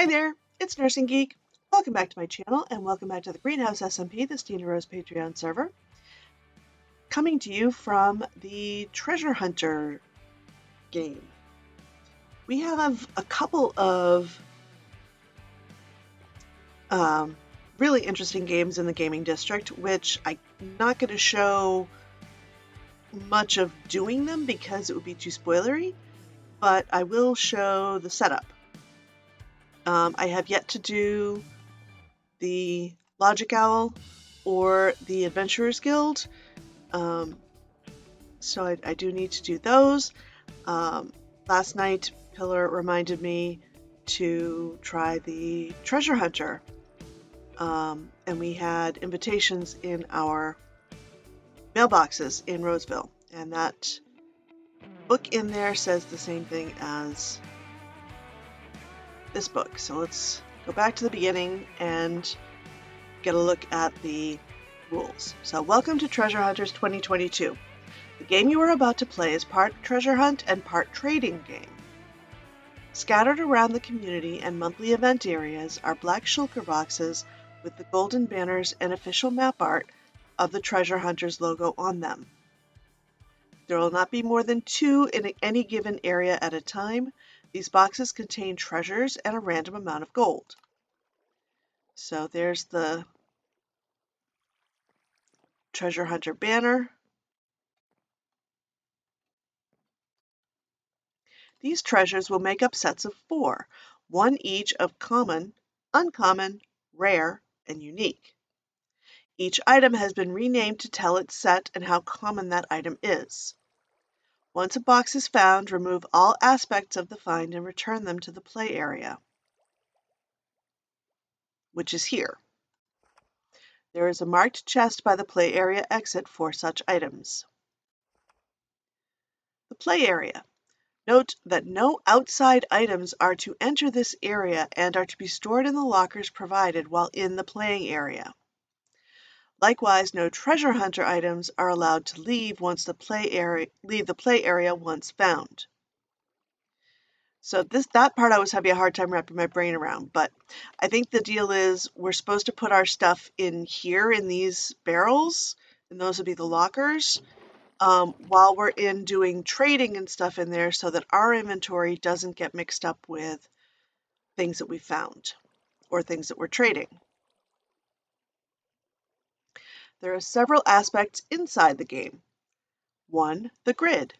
Hi there, it's Nursing Geek. Welcome back to my channel and welcome back to the Greenhouse SMP, the Stina Rose Patreon server. Coming to you from the Treasure Hunter game. We have a couple of really interesting games in the gaming district, which I'm not going to show much of doing them because it would be too spoilery, but I will show the setup. I have yet to do the Logic Owl or the Adventurers Guild, so I do need to do those. Last night, Pillar reminded me to try the Treasure Hunter, and we had invitations in our mailboxes in Roseville, and that book in there says the same thing as this book. So let's go back to the beginning and get a look at the rules. So welcome to Treasure Hunters 2022. The game you are about to play is part treasure hunt and part trading game. Scattered around the community and monthly event areas are black shulker boxes with the golden banners and official map art of the Treasure Hunters logo on them. There will not be more than 2 in any given area at a time. These boxes contain treasures and a random amount of gold. So there's the Treasure Hunter banner. These treasures will make up sets of 4, one each of common, uncommon, rare, and unique. Each item has been renamed to tell its set and how common that item is. Once a box is found, remove all aspects of the find and return them to the play area, which is here. There is a marked chest by the play area exit for such items. The play area. Note that no outside items are to enter this area and are to be stored in the lockers provided while in the playing area. Likewise, no treasure hunter items are allowed to leave the play area once found. So that part I was having a hard time wrapping my brain around, but I think the deal is we're supposed to put our stuff in here in these barrels, and those would be the lockers, while we're in doing trading and stuff in there so that our inventory doesn't get mixed up with things that we found or things that we're trading. There are several aspects inside the game. 1. The grid.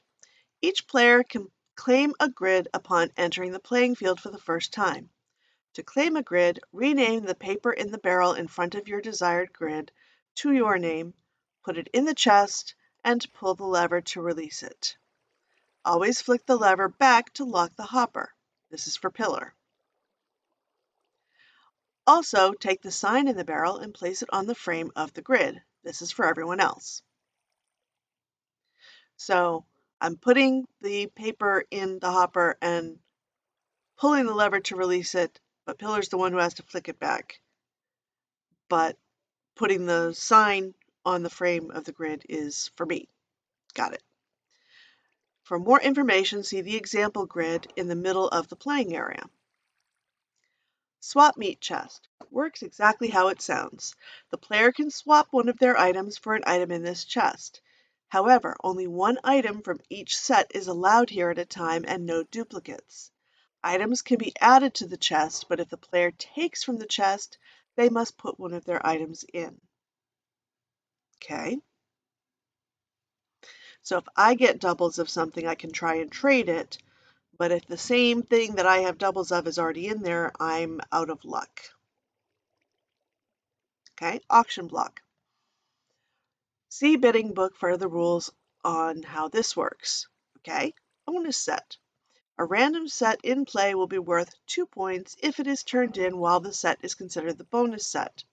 Each player can claim a grid upon entering the playing field for the first time. To claim a grid, rename the paper in the barrel in front of your desired grid to your name, put it in the chest, and pull the lever to release it. Always flick the lever back to lock the hopper. This is for Pillar. Also, take the sign in the barrel and place it on the frame of the grid. This is for everyone else. So I'm putting the paper in the hopper and pulling the lever to release it, but Pillar's the one who has to flick it back. But putting the sign on the frame of the grid is for me. Got it. For more information, see the example grid in the middle of the playing area. Swap meet chest works exactly how it sounds. The player can swap one of their items for an item in this chest. However, only one item from each set is allowed here at a time and no duplicates. Items can be added to the chest, but if the player takes from the chest, they must put one of their items in. Okay. So if I get doubles of something, I can try and trade it, but if the same thing that I have doubles of is already in there, I'm out of luck. Okay, auction block. See bidding book for the rules on how this works. Okay, bonus set. A random set in play will be worth 2 points if it is turned in while the set is considered the bonus set.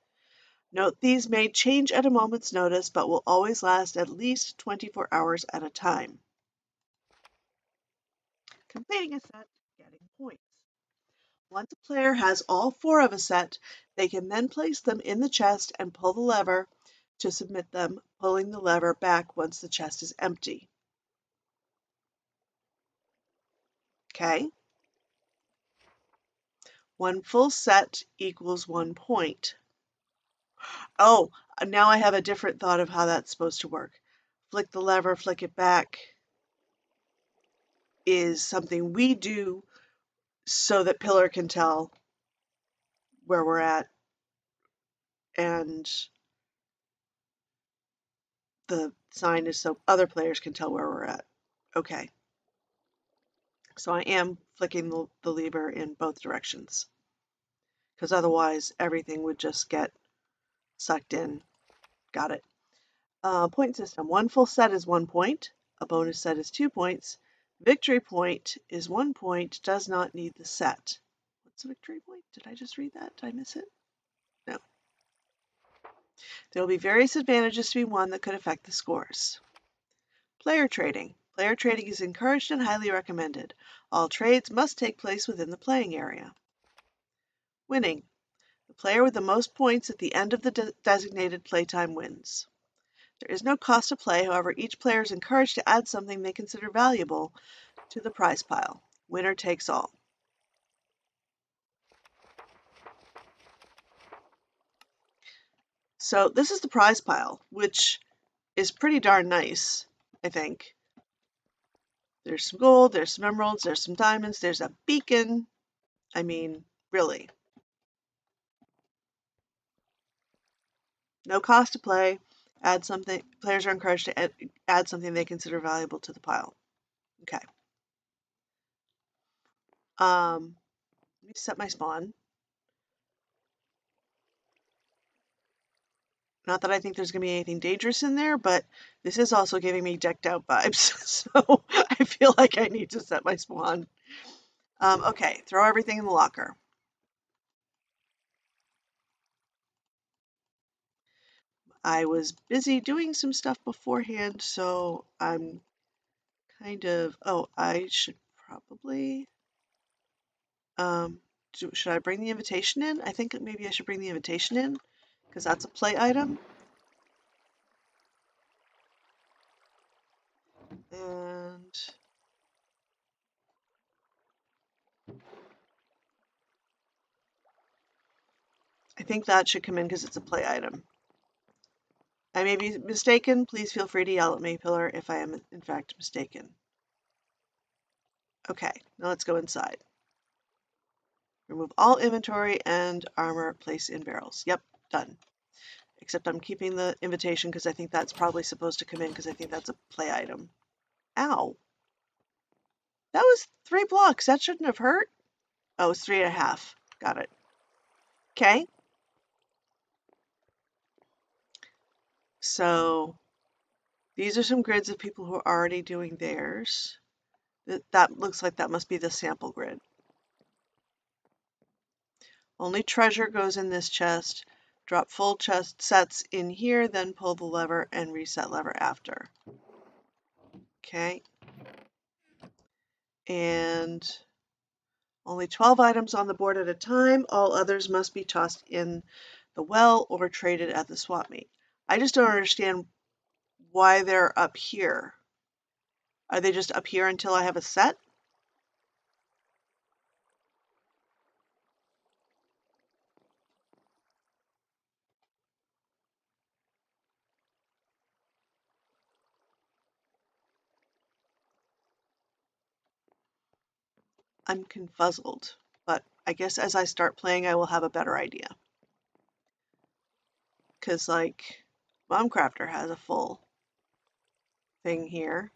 Note these may change at a moment's notice, but will always last at least 24 hours at a time. Completing a set, getting points. Once a player has all 4 of a set, they can then place them in the chest and pull the lever to submit them, pulling the lever back once the chest is empty. Okay. 1 full set equals 1 point. Oh, now I have a different thought of how that's supposed to work. Flick the lever, flick it back is something we do so that Pillar can tell where we're at and the sign is so other players can tell where we're at. Okay. So I am flicking the lever in both directions because otherwise everything would just get sucked in. Got it. Point system. 1 full set is 1 point. A bonus set is 2 points. Victory point is 1 point, does not need the set. What's a victory point? Did I just read that? Did I miss it? No. There will be various advantages to be won that could affect the scores. Player trading. Player trading is encouraged and highly recommended. All trades must take place within the playing area. Winning. The player with the most points at the end of the designated playtime wins. There is no cost to play, however, each player is encouraged to add something they consider valuable to the prize pile. Winner takes all. So this is the prize pile, which is pretty darn nice, I think. There's some gold, there's some emeralds, there's some diamonds, there's a beacon. I mean, really. No cost to play. Add something. Players are encouraged to add something they consider valuable to the pile. Okay. Let me set my spawn. Not that I think there's going to be anything dangerous in there, but this is also giving me decked out vibes. So I feel like I need to set my spawn. Okay, throw everything in the locker. I was busy doing some stuff beforehand, so I'm kind of, oh, I should probably, should I bring the invitation in? I think maybe I should bring the invitation in because that's a play item. And I think that should come in because it's a play item. I may be mistaken. Please feel free to yell at me, Pillar, if I am in fact mistaken. Okay, now let's go inside. Remove all inventory and armor, place in barrels. Yep, done. Except I'm keeping the invitation because I think that's probably supposed to come in because I think that's a play item. Ow. That was 3 blocks. That shouldn't have hurt. Oh, it's 3.5. Got it. Okay. So these are some grids of people who are already doing theirs. That looks like that must be the sample grid. Only treasure goes in this chest. Drop full chest sets in here, then pull the lever and reset lever after. Okay. And only 12 items on the board at a time. All others must be tossed in the well or traded at the swap meet. I just don't understand why they're up here. Are they just up here until I have a set? I'm confuzzled, but I guess as I start playing, I will have a better idea. Because, like, Momcrafter has a full thing here.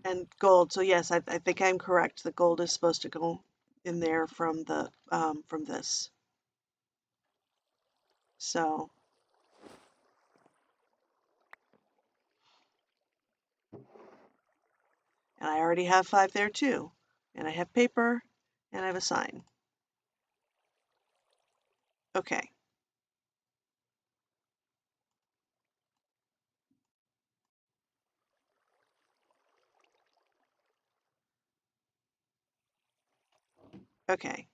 And gold, so yes, I think I'm correct. The gold is supposed to go in there from the from this. So and I already have 5 there too. And I have paper and I have a sign. Okay. Okay.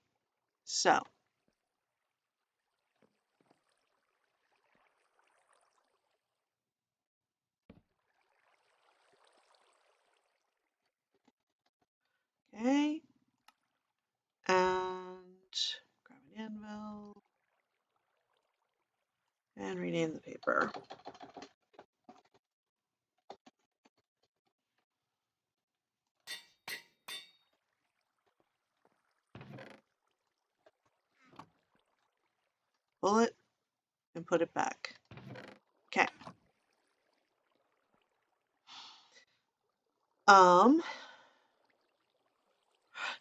So okay. rename the paper. Pull it and put it back. Okay.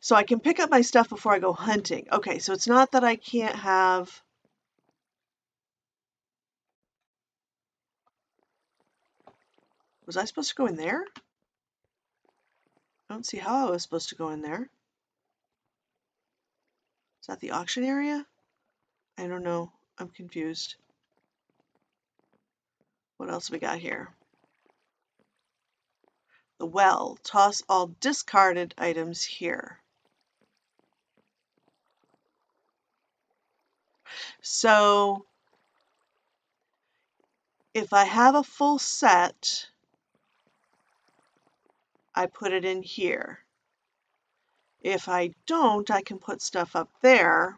So I can pick up my stuff before I go hunting. Okay, so it's not that I can't have... Was I supposed to go in there? I don't see how I was supposed to go in there. Is that the auction area? I don't know. I'm confused. What else we got here? The well. Toss all discarded items here. So if I have a full set, I put it in here. If I don't, I can put stuff up there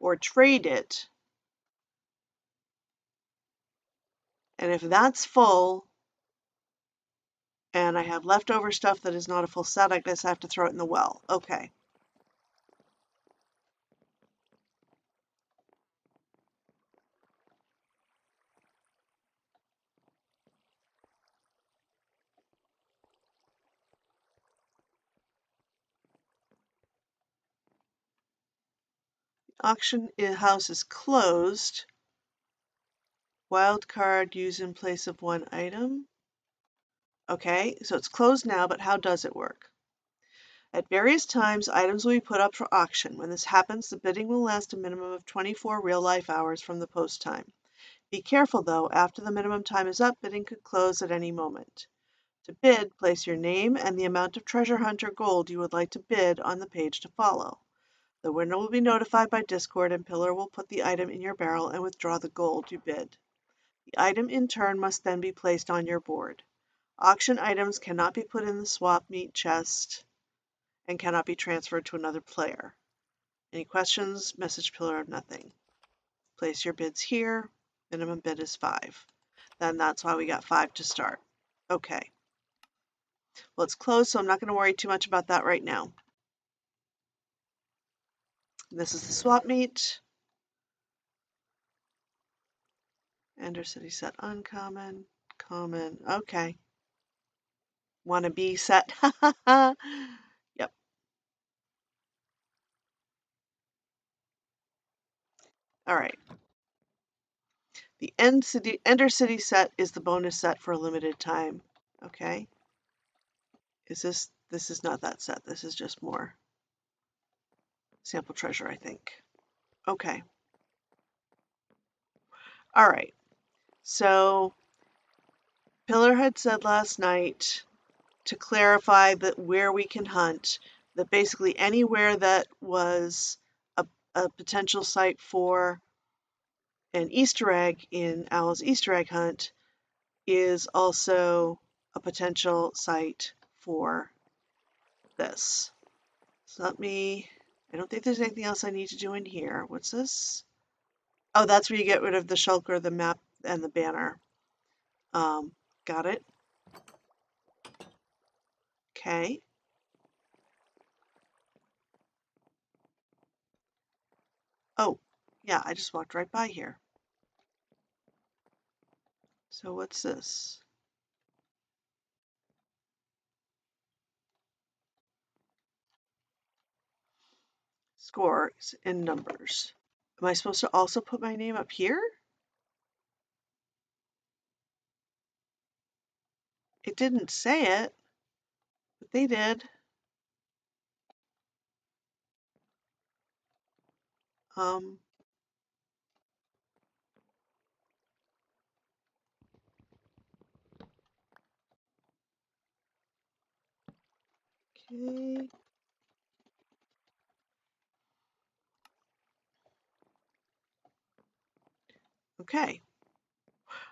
or trade it. And if that's full and I have leftover stuff that is not a full set, I guess I have to throw it in the well. Okay. Auction house is closed. Wild card used in place of one item. Okay, so it's closed now, but how does it work? At various times, items will be put up for auction. When this happens, the bidding will last a minimum of 24 real-life hours from the post time. Be careful, though. After the minimum time is up, bidding could close at any moment. To bid, place your name and the amount of treasure hunt or gold you would like to bid on the page to follow. The winner will be notified by Discord, and Pillar will put the item in your barrel and withdraw the gold you bid. The item in turn must then be placed on your board. Auction items cannot be put in the swap meet chest and cannot be transferred to another player. Any questions? Message Pillar of nothing. Place your bids here. Minimum bid is 5. Then that's why we got 5 to start. Okay. Well, it's closed, so I'm not going to worry too much about that right now. This is the swap meet. Ender City set uncommon, common. Okay. Wanna be set. Yep. All right. The Ender City set is the bonus set for a limited time. Okay. This is not that set. This is just more sample treasure, I think. Okay. All right. So Pillar had said last night to clarify that where we can hunt, that basically anywhere that was a potential site for an Easter egg in Owl's Easter egg hunt is also a potential site for this. So I don't think there's anything else I need to do in here. What's this? Oh, that's where you get rid of the shulker, the map, and the banner. Got it. Okay. Oh, yeah, I just walked right by here. So what's this? Scores and numbers. Am I supposed to also put my name up here? It didn't say it, but they did. Um, okay. Okay.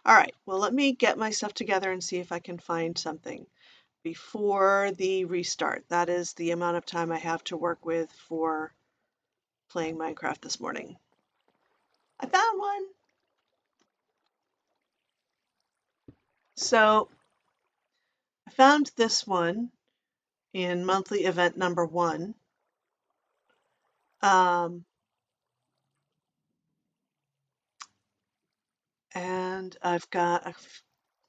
All right. Well, let me get my stuff together and see if I can find something before the restart. That is the amount of time I have to work with for playing Minecraft this morning. I found one. So I found this one in monthly event number 1. And I've got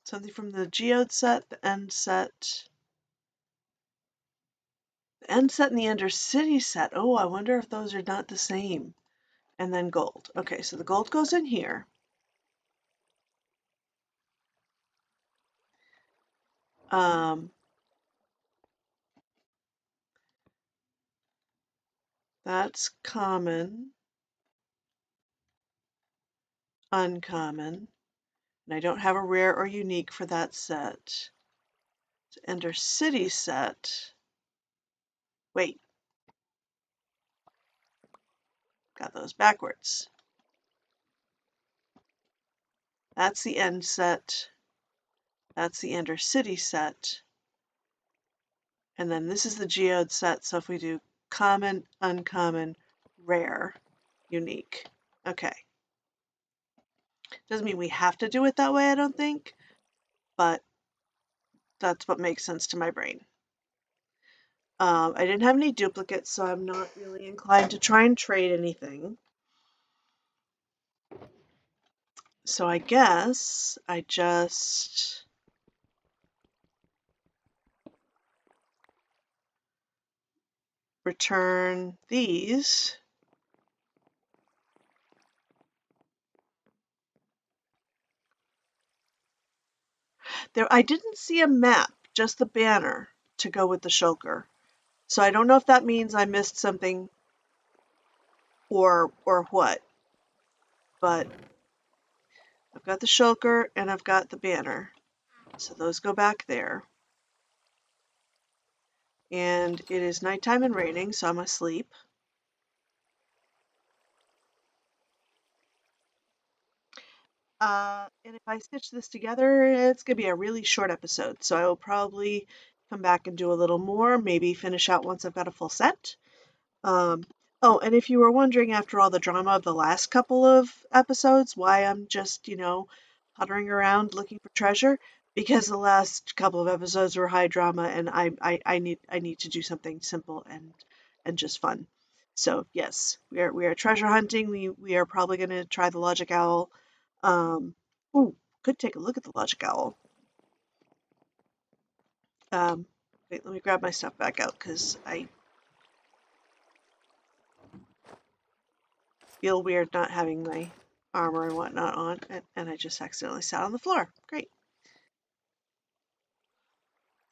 something from the geode set, the end set, and the Undercity set. Oh, I wonder if those are not the same. And then gold. Okay, so the gold goes in here. That's common, uncommon, and I don't have a rare or unique for that set. To enter city set. Wait, got those backwards. That's the end set. That's the enter city set. And then this is the geode set. So if we do common, uncommon, rare, unique. Okay. Doesn't mean we have to do it that way, I don't think, but that's what makes sense to my brain. I didn't have any duplicates, so I'm not really inclined to try and trade anything. So I guess I just return these. There, I didn't see a map, just the banner to go with the shulker. So I don't know if that means I missed something or what. But I've got the shulker and I've got the banner. So those go back there. And it is nighttime and raining, so I'm asleep. And if I stitch this together, it's going to be a really short episode. So I will probably come back and do a little more, maybe finish out once I've got a full set. Oh, and if you were wondering after all the drama of the last couple of episodes, why I'm just, puttering around looking for treasure, because the last couple of episodes were high drama and I need to do something simple and just fun. So yes, we are treasure hunting. We are probably going to try the logic owl. Ooh, could take a look at the logic owl. Wait, let me grab my stuff back out because I feel weird not having my armor and whatnot on, and I just accidentally sat on the floor. Great.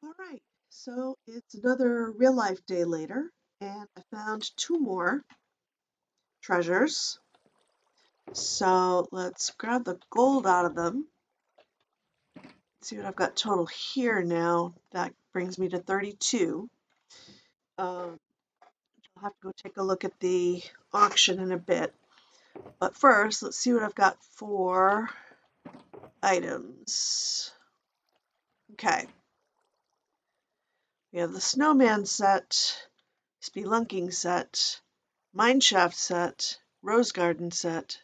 All right, so it's another real life day later, and I found 2 more treasures. So let's grab the gold out of them. See what I've got total here now. That brings me to 32. I'll have to go take a look at the auction in a bit. But first, let's see what I've got for items. Okay. We have the snowman set, spelunking set, mineshaft set, rose garden set,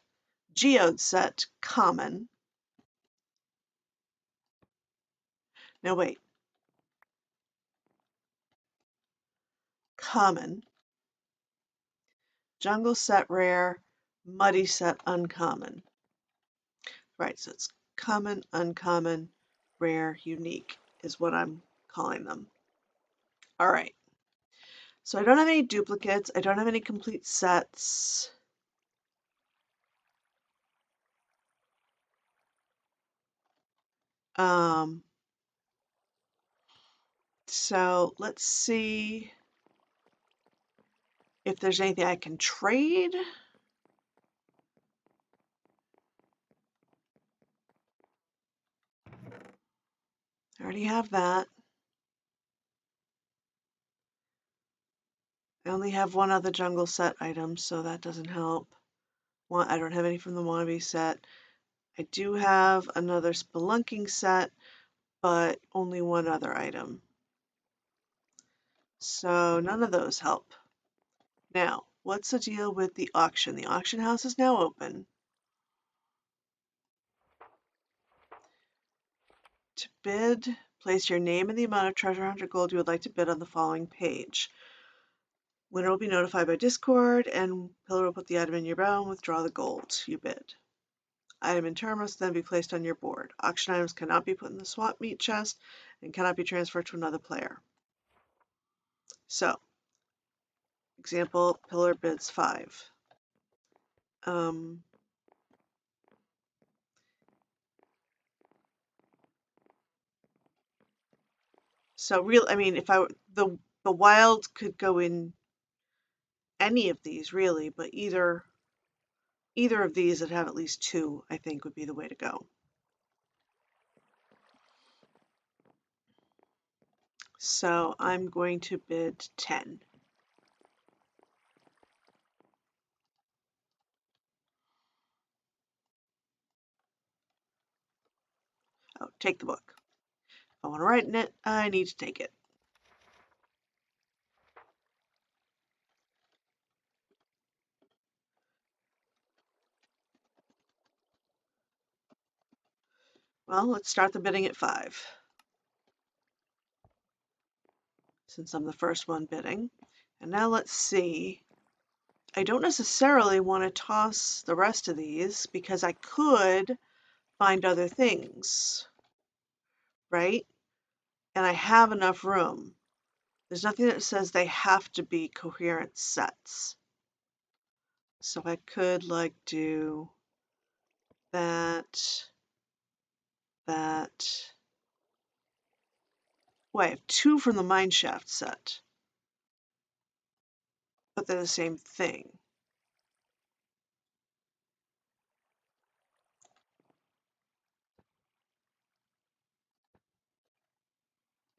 geode set, common. No, wait. Common, jungle set rare, muddy set uncommon. Right, so it's common, uncommon, rare, unique is what I'm calling them. All right. So I don't have any duplicates. I don't have any complete sets. So let's see if there's anything I can trade. I already have that. I only have one other jungle set item, so that doesn't help. I don't have any from the wannabe set. I do have another spelunking set, but only one other item. So none of those help. Now, what's the deal with the auction? The auction house is now open. To bid, place your name and the amount of treasure hunter gold you would like to bid on the following page. Winner will be notified by Discord, and Pillar will put the item in your bow and withdraw the gold you bid. Item in turn must then be placed on your board. Auction items cannot be put in the swap meet chest and cannot be transferred to another player. So, example, Pillar bids 5. So I mean, if the wild could go in any of these really, but either of these that have at least 2, I think, would be the way to go. So I'm going to bid 10. Oh, take the book. If I want to write in it, I need to take it. Well, let's start the bidding at 5. Since I'm the first one bidding. And now let's see. I don't necessarily want to toss the rest of these because I could find other things, right? And I have enough room. There's nothing that says they have to be coherent sets. So I could like do that. Well, I have 2 from the mineshaft set, but they're the same thing.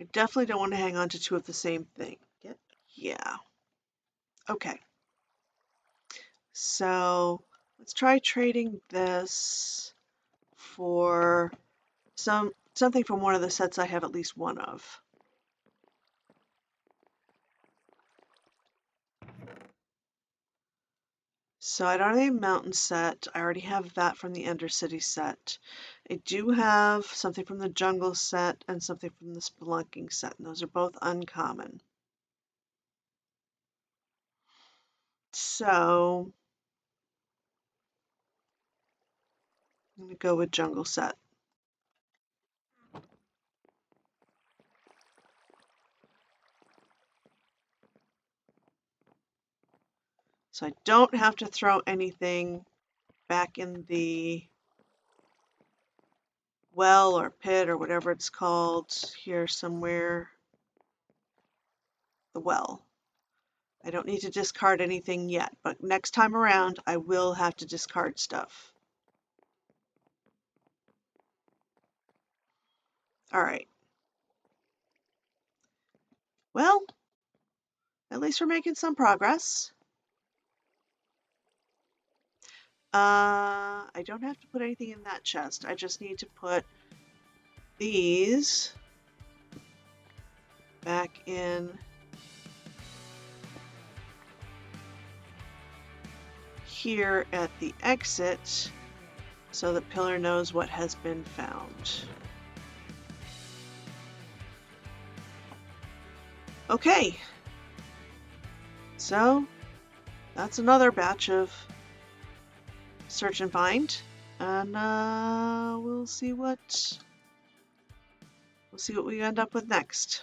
I definitely don't want to hang on to 2 of the same thing. Yeah. Okay. So let's try trading this for something from one of the sets I have at least one of. So I don't have a mountain set. I already have that from the Ender City set. I do have something from the jungle set and something from the spelunking set, and those are both uncommon. So I'm going to go with jungle set. So I don't have to throw anything back in the well or pit or whatever it's called here somewhere. The well. I don't need to discard anything yet, but next time around I will have to discard stuff. All right. Well, at least we're making some progress. I don't have to put anything in that chest. I just need to put these back in here at the exit so that Pillar knows what has been found. Okay, so that's another batch of search and find, and we'll see what we end up with next.